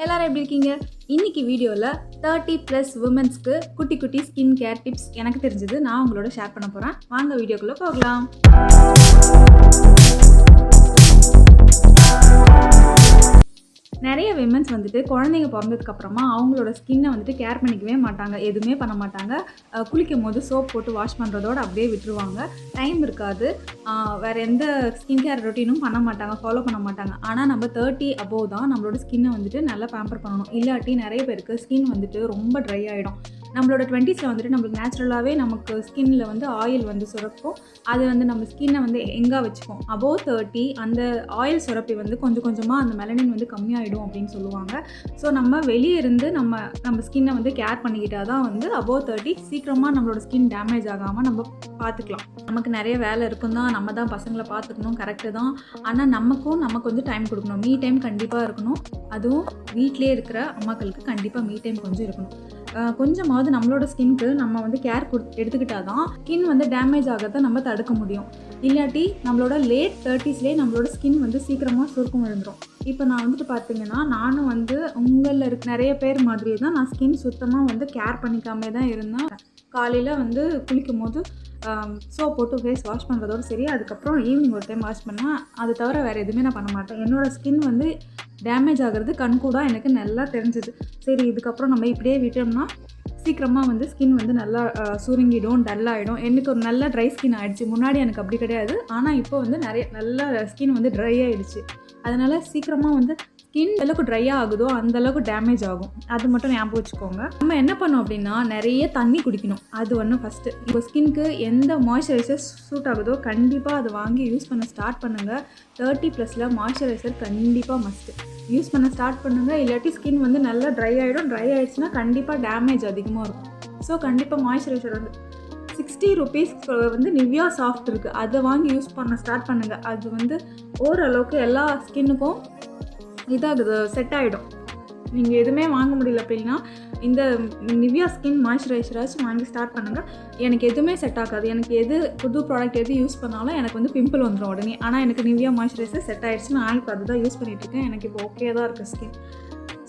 எல்லாரும் எப்படி இருக்கீங்க? இன்னைக்கு வீடியோவில் 30+ உமன்ஸ்க்கு குட்டி குட்டி ஸ்கின் கேர் டிப்ஸ் எனக்கு தெரிஞ்சது நான் உங்களோட ஷேர் பண்ண போகிறேன். வாங்க வீடியோக்குள்ளே போகலாம். நிறைய விமன்ஸ் வந்துட்டு குழந்தைங்க பிறந்ததுக்கப்புறமா அவங்களோட ஸ்கின்னை வந்துட்டு கேர் பண்ணிக்கவே மாட்டாங்க, எதுவுமே பண்ண மாட்டாங்க. குளிக்கும் போது சோப் போட்டு வாஷ் பண்ணுறதோடு அப்படியே விட்டுருவாங்க. டைம் இருக்காது, வேறு எந்த ஸ்கின் கேர் ரொட்டீனும் பண்ண மாட்டாங்க, ஃபாலோ பண்ண மாட்டாங்க. ஆனால் நம்ம 30 அபோவ் தான் நம்மளோட ஸ்கின்னை வந்துட்டு நல்லா பேம்பர் பண்ணணும். இல்லாட்டி நிறைய பேருக்கு ஸ்கின் வந்துட்டு ரொம்ப ட்ரை ஆகிடும். நம்மளோட 20s வந்துட்டு நம்மளுக்கு நேச்சுரலாகவே நமக்கு ஸ்கின்னில் வந்து ஆயில் வந்து சுரக்கும். அது வந்து நம்ம ஸ்கின்னை வந்து எங்கே வச்சுக்கும். அபோவ் 30 அந்த ஆயில் சுரப்பி வந்து கொஞ்சம் கொஞ்சமாக அந்த மெலனின் வந்து கம்மியாகிடும் அப்படின்னு சொல்லுவாங்க. ஸோ நம்ம வெளியே இருந்து நம்ம ஸ்கின்னை வந்து கேர் பண்ணிக்கிட்டால் தான் வந்து அபோவ் 30 சீக்கிரமாக நம்மளோட ஸ்கின் டேமேஜ் ஆகாமல் நம்ம பார்த்துக்கலாம். நமக்கு நிறைய வேலை இருக்கும் தான், நம்ம தான் பசங்களை பார்த்துக்கணும், கரெக்டு தான். ஆனால் நமக்கு வந்து டைம் கொடுக்கணும். மீ டைம் கண்டிப்பாக இருக்கணும். அதுவும் வீட்டிலே இருக்கிற அம்மாக்களுக்கு கண்டிப்பாக மீ டைம் கொஞ்சம் இருக்கணும். கொஞ்சமாவது நம்மளோட ஸ்கின்க்கு நம்ம வந்து கேர் எடுத்துக்கிட்டால் தான் ஸ்கின் வந்து டேமேஜ் ஆகிறத நம்ம தடுக்க முடியும். இல்லாட்டி நம்மளோட லேட் 30ஸ்லேயே நம்மளோட ஸ்கின் வந்து சீக்கிரமாக சுருக்கம் விழுந்துடும். இப்போ நான் வந்துட்டு பார்த்தீங்கன்னா, நானும் வந்து உங்களில் இருக்க நிறைய பேர் மாதிரியே தான் நான் ஸ்கின் சுத்தமாக வந்து கேர் பண்ணிக்காமே தான் இருந்தேன். காலையில் வந்து குளிக்கும் போது சோப் போட்டு ஃபேஸ் வாஷ் பண்ணுறதோடு சரி, அதுக்கப்புறம் ஈவினிங் ஒரு டைம் வாஷ் பண்ணால் அது தவிர வேறு எதுவுமே நான் பண்ண மாட்டேன். என்னோடய ஸ்கின் வந்து டேமேஜ் ஆகிறது கண்கூடாக எனக்கு நல்லா தெரிஞ்சுது. சரி, இதுக்கப்புறம் நம்ம இப்படியே விட்டோம்னா சீக்கிரமாக வந்து ஸ்கின் வந்து நல்லா சுருங்கிடும், டல்லாகிடும். எனக்கு ஒரு நல்ல ட்ரை ஸ்கின் ஆகிடுச்சு. முன்னாடி எனக்கு அப்படி கிடையாது, ஆனால் இப்போ வந்து நல்ல ஸ்கின் வந்து ட்ரை ஆகிடுச்சு. அதனால் சீக்கிரமாக வந்து ஸ்கின் எந்தளவுக்கு ட்ரையாக ஆகுதோ அந்தளவுக்கு டேமேஜ் ஆகும். அது மட்டும் ஞாபகம் வச்சுக்கோங்க. நம்ம என்ன பண்ணோம் அப்படின்னா, நிறைய தண்ணி குடிக்கணும். அது ஒன்று ஃபஸ்ட்டு. இப்போ ஸ்கின்க்கு எந்த மாய்ஸ்சரைசர் சூட் ஆகுதோ கண்டிப்பாக அதை வாங்கி யூஸ் பண்ண ஸ்டார்ட் பண்ணுங்கள். 30+ல மாய்ஸ்சரைசர் கண்டிப்பாக மஸ்ட்டு யூஸ் பண்ண ஸ்டார்ட் பண்ணுங்கள். இல்லாட்டி ஸ்கின் வந்து நல்லா ட்ரை ஆகிடும். ட்ரை ஆகிடுச்சுன்னா கண்டிப்பாக டேமேஜ் அதிகமாக இருக்கும். ஸோ கண்டிப்பாக மாய்ஸ்சரைசர் வந்து 60 rupees வந்து நிவ்யா சாஃப்ட் இருக்குது, அதை வாங்கி யூஸ் பண்ண ஸ்டார்ட் பண்ணுங்கள். அது வந்து ஓரளவுக்கு எல்லா ஸ்கின்னுக்கும் இதாகுது, செட் ஆகிடும். நீங்கள் எதுவுமே வாங்க முடியல அப்படின்னா இந்த நிவ்யா ஸ்கின் மாய்ஸ்சரைசராச்சும் வாங்கி ஸ்டார்ட் பண்ணுங்கள். எனக்கு எதுவுமே செட் ஆகாது. எனக்கு புது ப்ராடக்ட் எது யூஸ் பண்ணாலும் எனக்கு வந்து பிம்பிள் வந்துடும் உடனே. ஆனால் எனக்கு நிவ்யா மாய்ஸ்சரைசர் செட் ஆகிடுச்சு. நான் இப்போ அதுதான் யூஸ் பண்ணிகிட்ருக்கேன். எனக்கு இப்போ ஓகே தான் இருக்குது ஸ்கின்.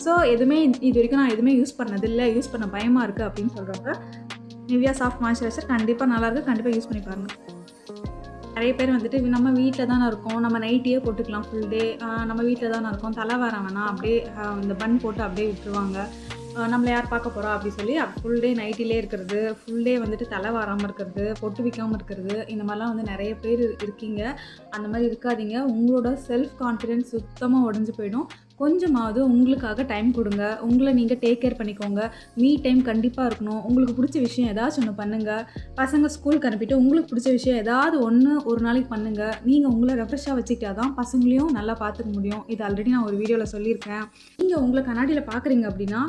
ஸோ எதுவுமே இது வரைக்கும் நான் எதுவுமே யூஸ் பண்ணதில்லை, யூஸ் பண்ண பயமாக இருக்குது அப்படின்னு சொல்கிறவங்க நிவ்யா சாஃப்ட் மாய்ஸ்சரைசர் கண்டிப்பாக நல்லாயிருக்கு, கண்டிப்பாக யூஸ் பண்ணி பாருங்கள். நிறைய பேர் வந்துட்டு நம்ம வீட்டில் தானே இருக்கோம், நம்ம நைட்டியே போட்டுக்கலாம் ஃபுல் டே, நம்ம வீட்டில் தானே இருக்கோம், தலை வர வேணாம், அப்படியே இந்த பன் போட்டு அப்படியே விட்டுருவாங்க. நம்மளை யார் பார்க்க போகிறா அப்படி சொல்லி ஃபுல் டே நைட்டிலே இருக்கிறது, ஃபுல் டே வந்துட்டு தலை வராமல் இருக்கிறது, பொட்டு வைக்காமல் இருக்கிறது, இந்த மாதிரிலாம் வந்து நிறைய பேர் இருக்கீங்க. அந்த மாதிரி இருக்காதீங்க. உங்களோட செல்ஃப் கான்ஃபிடென்ஸ் சுத்தமாக உடஞ்சி போயிடும். கொஞ்சமாவது உங்களுக்காக டைம் கொடுங்க. உங்களை நீங்கள் டேக் கேர் பண்ணிக்கோங்க. மீ டைம் கண்டிப்பாக இருக்கணும். உங்களுக்கு பிடிச்ச விஷயம் ஏதாச்சும் ஒன்று பண்ணுங்கள். பசங்க ஸ்கூலுக்கு அனுப்பிட்டு உங்களுக்கு பிடிச்ச விஷயம் ஏதாவது ஒரு நாளைக்கு பண்ணுங்கள். நீங்கள் உங்களை ரெஃப்ரெஷ்ஷாக வச்சுக்கிட்டா தான் பசங்களையும் நல்லா பார்த்துக்க முடியும். இது ஆல்ரெடி நான் ஒரு வீடியோவில் சொல்லியிருக்கேன். நீங்கள் உங்களை கண்ணாடியில் பார்க்குறீங்க அப்படின்னா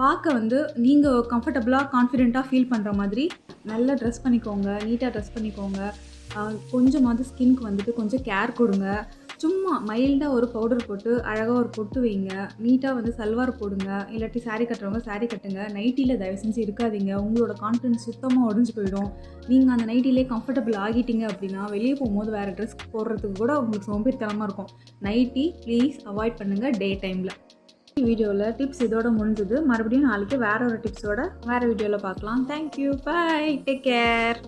பார்க்க வந்து நீங்கள் கம்ஃபர்டபுளாக கான்ஃபிடெண்ட்டாக ஃபீல் பண்ணுற மாதிரி நல்லா ட்ரெஸ் பண்ணிக்கோங்க, நீட்டாக ட்ரெஸ் பண்ணிக்கோங்க. கொஞ்சமாவது ஸ்கின்க்கு வந்துட்டு கொஞ்சம் கேர் கொடுங்க. சும்மா மைல்டாக ஒரு பவுடர் போட்டு அழகாக ஒரு பொட்டு வைங்க. நீட்டாக வந்து சல்வார் போடுங்க. இல்லாட்டி சாரீ கட்டுறவங்க சாரீ கட்டுங்க. நைட்டியில் தயவு செஞ்சு இருக்காதீங்க. உங்களோட கான்ஃபிடன்ஸ் சுத்தமாக உடஞ்சி போயிடும். நீங்கள் அந்த நைட்டிலே கம்ஃபர்டபுள் ஆகிட்டீங்க அப்படின்னா வெளியே போகும்போது வேறு ட்ரெஸ் போடுறதுக்கு கூட உங்களுக்கு சோம்பேறித்தனமாக இருக்கும். நைட்டி ப்ளீஸ் அவாய்ட் பண்ணுங்கள் டே டைமில். வீடியோவில் டிப்ஸ் இதோட முடிஞ்சது. மறுபடியும் நாளைக்கு வேறு ஒரு டிப்ஸோட வேறு வீடியோவில் பார்க்கலாம். Thank you, bye, take care.